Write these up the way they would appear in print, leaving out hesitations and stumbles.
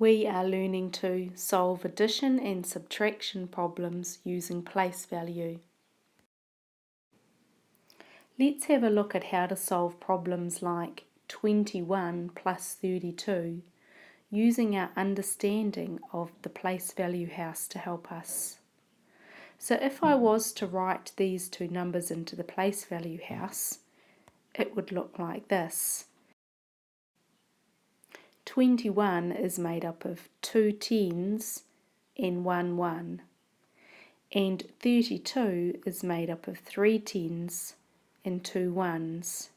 We are learning to solve addition and subtraction problems using place value. Let's have a look at how to solve problems like 21 plus 32 using our understanding of the place value house to help us. So if I was to write these two numbers into the place value house, it would look like this. 21 is made up of 2 tens and 1 1, and 32 is made up of 3 tens and 2 1s.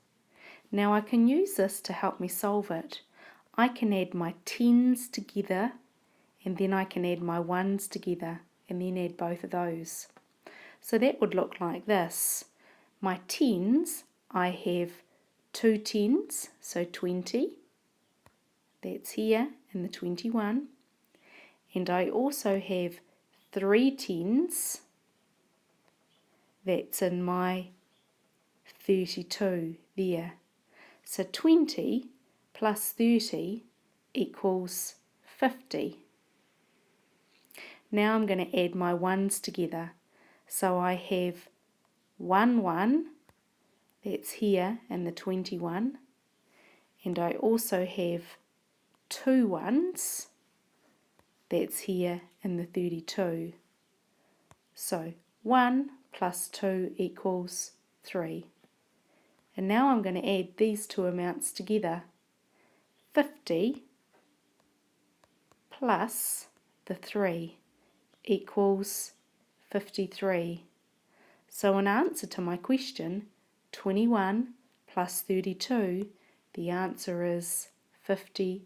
Now I can use this to help me solve it. I can add my tens together, and then I can add my 1s together, and then add both of those. So that would look like this. My tens, I have 2 tens, so 20. That's here in the 21. And I also have 3 tens. That's in my 32 there. So 20 plus 30 equals 50. Now I'm going to add my 1s together. So I have 1 1, that's here in the 21. And I also have 2 1s, that's here in the 32. So 1 plus 2 equals 3. And now I'm going to add these two amounts together. 50 plus the 3 equals 53. So in answer to my question, 21 plus 32, the answer is 53.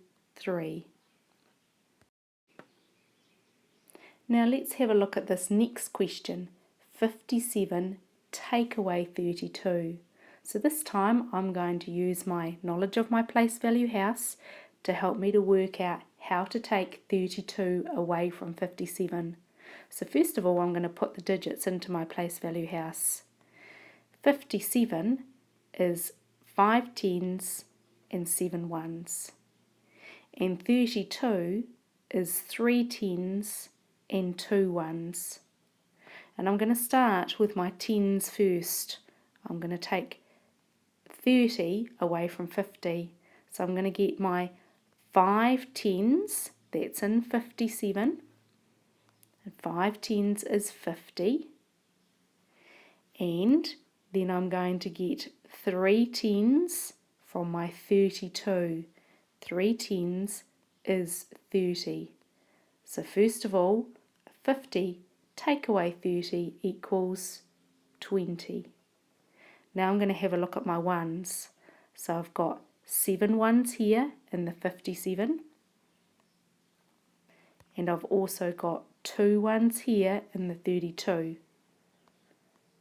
Now let's have a look at this next question. 57 take away 32. So this time I'm going to use my knowledge of my place value house to help me to work out how to take 32 away from 57. So first of all I'm going to put the digits into my place value house. 57 is 5 tens and 7 1s. And 32 is 3 tens and 2 1s. And I'm going to start with my tens first. I'm going to take 30 away from 50. So I'm going to get my 5 tens, that's in 57. And 5 tens is 50. And then I'm going to get 3 tens from my 32. 3 tens is 30. So first of all, 50 take away 30 equals 20. Now I'm going to have a look at my 1s. So I've got 7 1s here in the 57. And I've also got 2 1s here in the 32.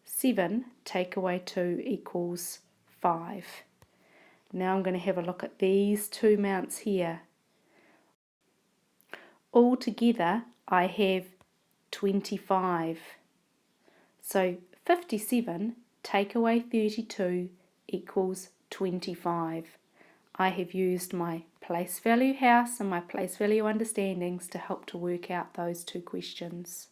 7 take away 2 equals 5. Now I'm going to have a look at these two amounts here. Altogether I have 25. So 57 take away 32 equals 25. I have used my place value house and my place value understandings to help to work out those two questions.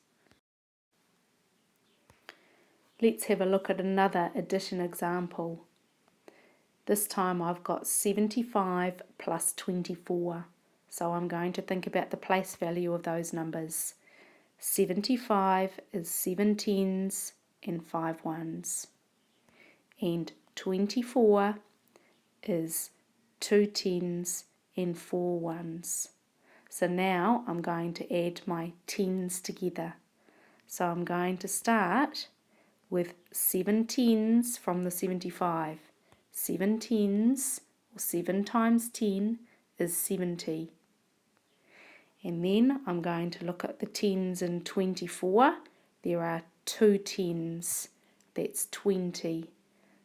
Let's have a look at another addition example. This time I've got 75 plus 24. So I'm going to think about the place value of those numbers. 75 is 7 tens and 5 1s. And 24 is 2 tens and 4 1s. So now I'm going to add my tens together. So I'm going to start with 7 tens from the 75. 7 tens, or 7 times 10, is 70. And then I'm going to look at the tens in 24. There are 2 tens, that's 20.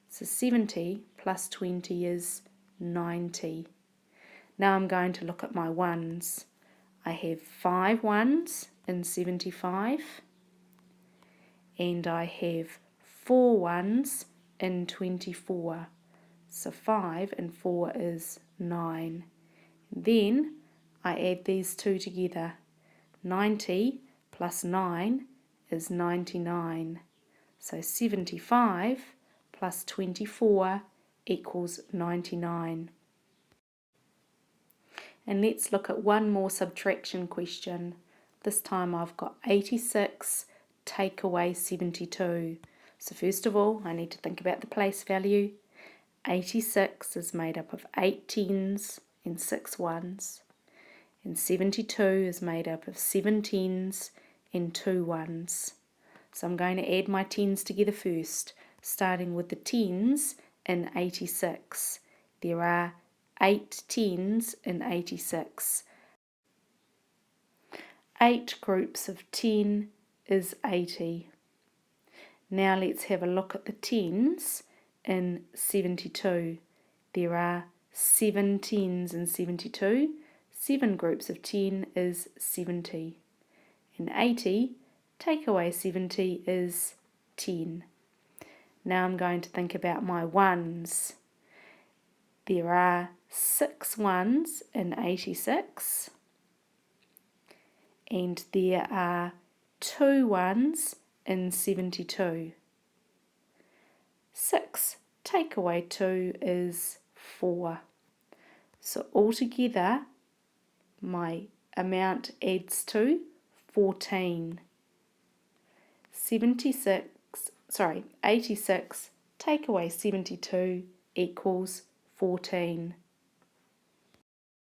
So 70 plus 20 is 90. Now I'm going to look at my 1s. I have 5 1s in 75. And I have 4 1s in 24. So 5 and 4 is 9. Then I add these two together. 90 plus 9 is 99. So 75 plus 24 equals 99. And let's look at one more subtraction question. This time I've got 86 take away 72. So first of all, I need to think about the place value. 86 is made up of 8 tens and 6 ones. And 72 is made up of 7 tens and 2 ones. So I'm going to add my tens together first, starting with the tens in 86. There are 8 tens in 86. 8 groups of 10 is 80. Now let's have a look at the tens in 72. There are 7 tens in 72. 7 groups of 10 is 70. In 80, take away 70 is 10. Now I'm going to think about my ones. There are 6 ones in 86. And there are 2 ones in 72. 6 take away 2 is 4. So altogether my amount adds to 14. 86 take away 72 equals 14.